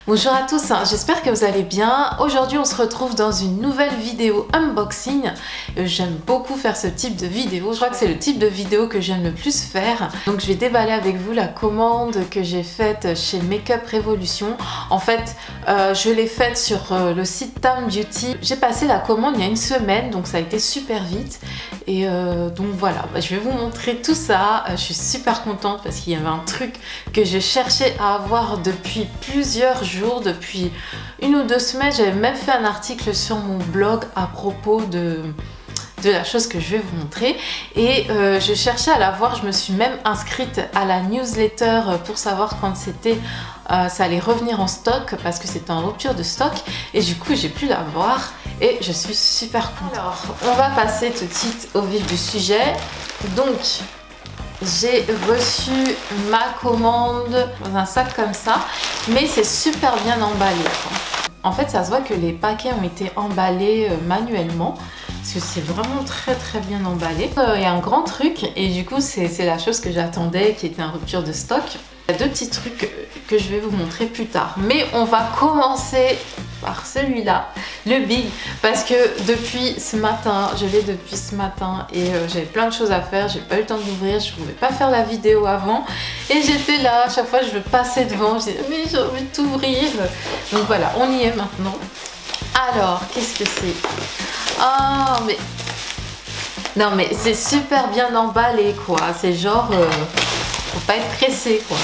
Bonjour à tous, j'espère que vous allez bien. Aujourd'hui on se retrouve dans une nouvelle vidéo unboxing. J'aime beaucoup faire ce type de vidéo, je crois que c'est le type de vidéo que j'aime le plus faire. Donc je vais déballer avec vous la commande que j'ai faite chez Makeup Revolution. En fait je l'ai faite sur le site Tam Beauty. J'ai passé la commande il y a une semaine, donc ça a été super vite. Et donc voilà, je vais vous montrer tout ça. Je suis super contente parce qu'il y avait un truc que je cherchais à avoir depuis plusieurs jours. Depuis 1 ou 2 semaines, j'avais même fait un article sur mon blog à propos de la chose que je vais vous montrer et je cherchais à l'avoir. Je me suis même inscrite à la newsletter pour savoir quand c'était ça allait revenir en stock parce que c'était en rupture de stock et du coup j'ai pu l'avoir et je suis super contente. Alors on va passer tout de suite au vif du sujet. Donc j'ai reçu ma commande dans un sac comme ça, mais c'est super bien emballé. En fait, ça se voit que les paquets ont été emballés manuellement, parce que c'est vraiment très bien emballé. Il y a un grand truc, et du coup, c'est la chose que j'attendais, qui était en rupture de stock. Il y a 2 petits trucs que je vais vous montrer plus tard. Mais on va commencer par celui-là, le Big, parce que depuis ce matin, je l'ai depuis ce matin et j'avais plein de choses à faire, j'ai pas eu le temps d'ouvrir, je pouvais pas faire la vidéo avant et j'étais là, à chaque fois je veux passer devant, je dis mais j'ai envie de t'ouvrir. Donc voilà, on y est maintenant. Alors, qu'est-ce que c'est? Ah mais... Non mais c'est super bien emballé quoi, c'est genre... faut pas être pressé quoi.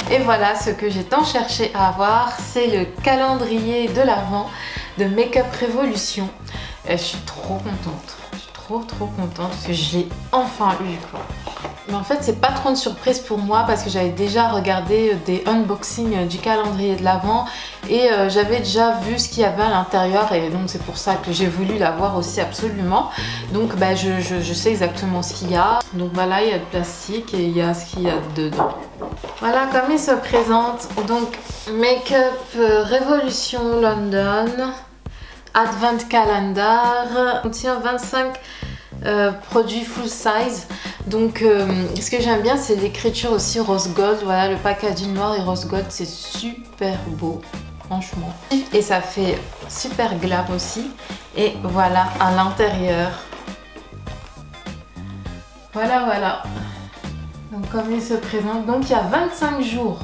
Et voilà ce que j'ai tant cherché à avoir, c'est le calendrier de l'Avent de Makeup Revolution. Je suis trop contente, je suis trop contente parce que je l'ai enfin eu quoi. Mais en fait c'est pas trop une surprise pour moi parce que j'avais déjà regardé des unboxings du calendrier de l'Avent et j'avais déjà vu ce qu'il y avait à l'intérieur et donc c'est pour ça que j'ai voulu l'avoir aussi absolument. Donc bah, je sais exactement ce qu'il y a. Donc voilà, il y a de plastique et il y a ce qu'il y a dedans. Voilà comme il se présente. Donc Makeup Revolution London Advent Calendar contient 25 produits full size. Donc ce que j'aime bien c'est l'écriture aussi rose gold. Voilà, le packaging noir et rose gold, c'est super beau franchement et ça fait super glam aussi. Et voilà à l'intérieur, voilà donc comme il se présente. Donc il y a 25 jours.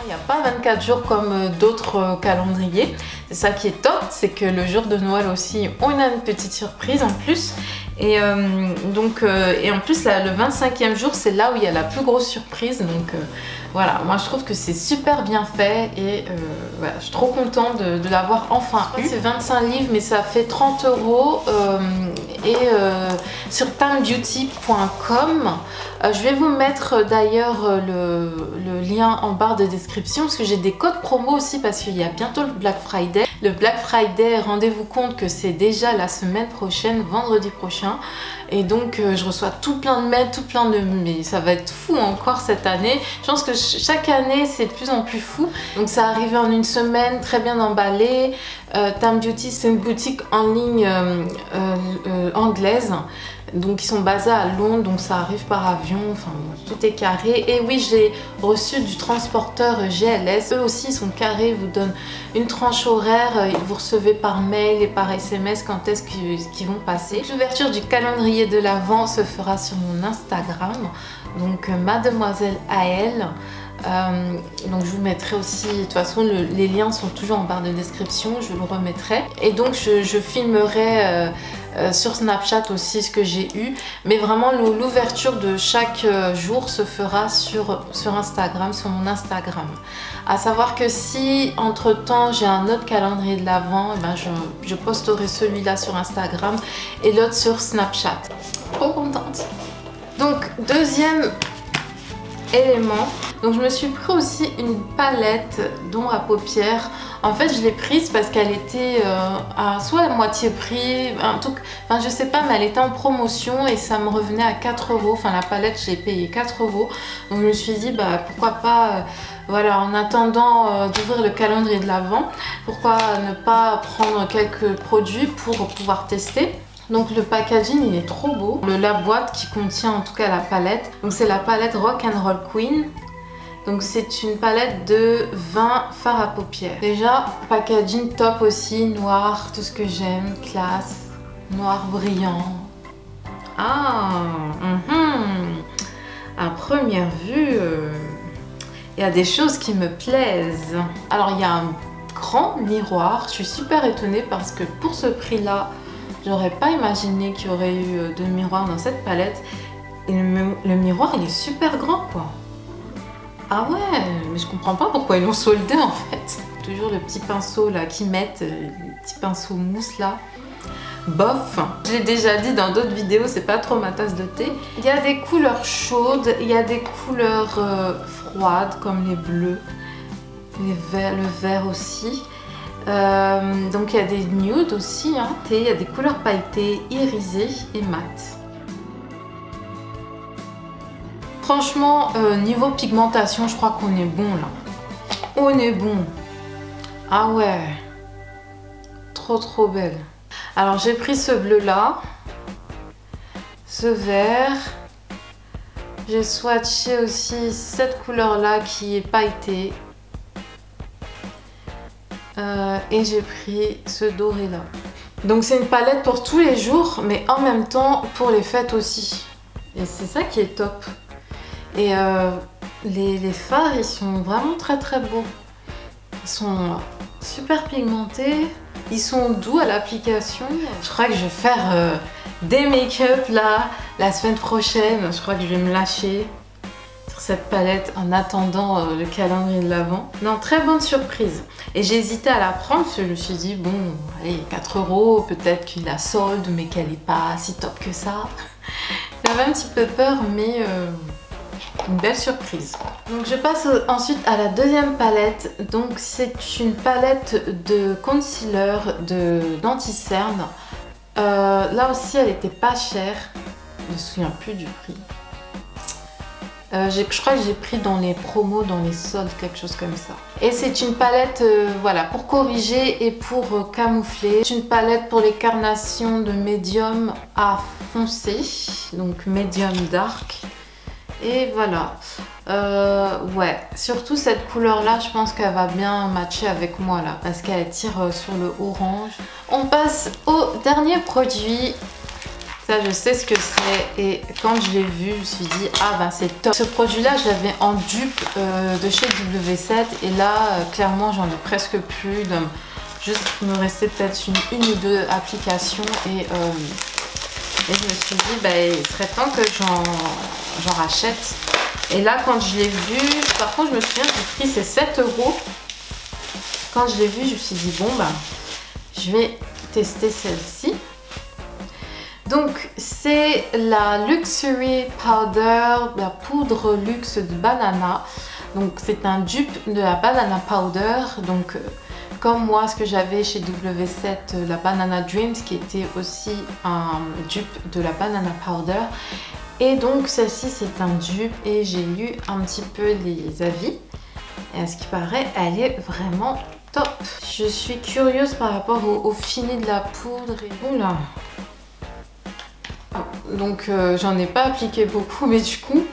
Il n'y a pas 24 jours comme d'autres calendriers. C'est ça qui est top, c'est que le jour de Noël aussi, on a une petite surprise en plus. Et et en plus, là, le 25e jour, c'est là où il y a la plus grosse surprise. Donc voilà, moi je trouve que c'est super bien fait et voilà, je suis trop contente de l'avoir enfin eu. C'est 25 livres, mais ça fait 30 € et sur tambeauty.com. Je vais vous mettre d'ailleurs le lien en barre de description parce que j'ai des codes promo aussi parce qu'il y a bientôt le Black Friday. Le Black Friday, rendez-vous compte que c'est déjà la semaine prochaine, vendredi prochain. Et donc je reçois tout plein de mails, tout plein de... Mais ça va être fou encore cette année. Je pense que chaque année c'est de plus en plus fou. Donc ça arrive en 1 semaine, très bien emballé. Tam Beauty, c'est une boutique en ligne anglaise. Donc ils sont basés à Londres, donc ça arrive par avion, enfin tout est carré. Et oui, j'ai reçu du transporteur GLS, eux aussi ils sont carrés, ils vous donnent une tranche horaire, vous recevez par mail et par SMS quand est-ce qu'ils vont passer. L'ouverture du calendrier de l'Avent se fera sur mon Instagram, donc Mademoiselle AL. Donc je vous mettrai aussi, de toute façon les liens sont toujours en barre de description, je le remettrai. Et donc je filmerai sur Snapchat aussi ce que j'ai eu, mais vraiment l'ouverture de chaque jour se fera sur Instagram, sur mon Instagram. À savoir que si entre temps j'ai un autre calendrier de l'Avent, eh ben je posterai celui-là sur Instagram et l'autre sur Snapchat. Trop contente. Donc deuxième élément, donc je me suis pris aussi une palette d'ombre à paupières. En fait je l'ai prise parce qu'elle était soit à moitié prix, enfin je sais pas, mais elle était en promotion et ça me revenait à 4 €. Enfin la palette je l'ai payée 4 €. Donc je me suis dit bah pourquoi pas voilà, en attendant d'ouvrir le calendrier de l'Avent, pourquoi ne pas prendre quelques produits pour pouvoir tester. Donc le packaging il est trop beau. La boîte qui contient en tout cas la palette. Donc c'est la palette Rock and Roll Queen. Donc c'est une palette de 20 fards à paupières. Déjà packaging top aussi, noir, tout ce que j'aime, classe, noir brillant. Ah, à première vue, il y a des choses qui me plaisent. Alors il y a un grand miroir. Je suis super étonnée parce que pour ce prix-là, j'aurais pas imaginé qu'il y aurait eu de miroir dans cette palette. Et le miroir, il est super grand, quoi. Ah ouais, mais je comprends pas pourquoi ils l'ont soldé, en fait. Toujours le petit pinceau, là, qu'ils mettent, le petit pinceau mousse, là. Bof. Je l'ai déjà dit dans d'autres vidéos, c'est pas trop ma tasse de thé. Il y a des couleurs chaudes, il y a des couleurs froides, comme les bleus, le vert aussi. Donc il y a des nudes aussi, hein. Il y a des couleurs pailletées, irisées et mat. Franchement, niveau pigmentation, je crois qu'on est bon là. On est bon. Ah ouais. Trop belle. Alors j'ai pris ce bleu là, ce vert. J'ai swatché aussi cette couleur là qui est pailletée. Et j'ai pris ce doré là. Donc c'est une palette pour tous les jours, mais en même temps pour les fêtes aussi. Et c'est ça qui est top. Et les fards, ils sont vraiment très beaux. Ils sont super pigmentés. Ils sont doux à l'application. Je crois que je vais faire des make-up là la semaine prochaine. Je crois que je vais me lâcher sur cette palette en attendant le calendrier de l'Avent. Non, très bonne surprise. Et j'ai hésité à la prendre parce que je me suis dit, bon, allez, 4 €, peut-être qu'il la solde, mais qu'elle n'est pas si top que ça. J'avais un petit peu peur, mais une belle surprise. Donc je passe ensuite à la deuxième palette. Donc c'est une palette de concealer d'anti-cerne. Là aussi elle était pas chère. Je me souviens plus du prix. Je crois que j'ai pris dans les promos, dans les soldes, quelque chose comme ça. Et c'est une palette voilà, pour corriger et pour camoufler. C'est une palette pour les carnations de médium à foncé, donc médium dark. Et voilà. Ouais, surtout cette couleur là, je pense qu'elle va bien matcher avec moi là, parce qu'elle tire sur le orange. On passe au dernier produit. Ça, je sais ce que c'est, et quand je l'ai vu, je me suis dit, ah ben c'est top. Ce produit-là, je l'avais en dupe de chez W7, et là, clairement, j'en ai presque plus. Donc, juste, il me restait peut-être une ou deux applications, et je me suis dit, bah, il serait temps que j'en rachète. Et là, quand je l'ai vu, par contre, je me souviens du prix, c'est 7 €. Quand je l'ai vu, je me suis dit, bon, bah, je vais tester celle-ci. Donc c'est la Luxury Powder, la poudre luxe de banana. Donc c'est un dupe de la banana powder. Donc comme moi, ce que j'avais chez W7, la Banana Dreams, qui était aussi un dupe de la banana powder. Et donc celle-ci c'est un dupe, et j'ai lu un petit peu les avis. Et à ce qui paraît, elle est vraiment top. Je suis curieuse par rapport au fini de la poudre. Oula. Donc j'en ai pas appliqué beaucoup, mais du coup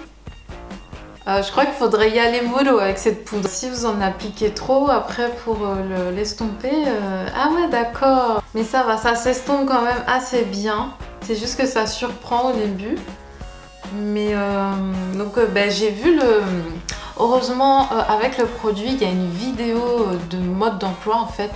je crois qu'il faudrait y aller mollo avec cette poudre. Si vous en appliquez trop, après pour l'estomper, ah ouais d'accord. Mais ça va, ça s'estompe quand même assez bien. C'est juste que ça surprend au début. Mais donc j'ai vu le... Heureusement avec le produit, il y a une vidéo de mode d'emploi en fait,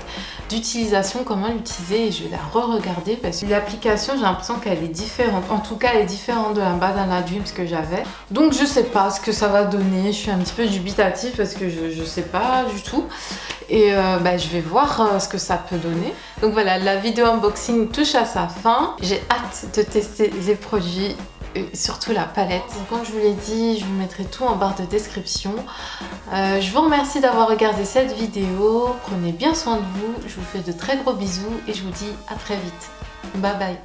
d'utilisation, comment l'utiliser, et je vais la re-regarder parce que l'application, j'ai l'impression qu'elle est différente. En tout cas, elle est différente de la Banana Dreams que j'avais. Donc je sais pas ce que ça va donner, je suis un petit peu dubitative parce que je sais pas du tout. Et je vais voir ce que ça peut donner. Donc voilà, la vidéo unboxing touche à sa fin. J'ai hâte de tester les produits, surtout la palette. Donc, comme je vous l'ai dit, je vous mettrai tout en barre de description. Je vous remercie d'avoir regardé cette vidéo. Prenez bien soin de vous. Je vous fais de très gros bisous et je vous dis à très vite. Bye bye.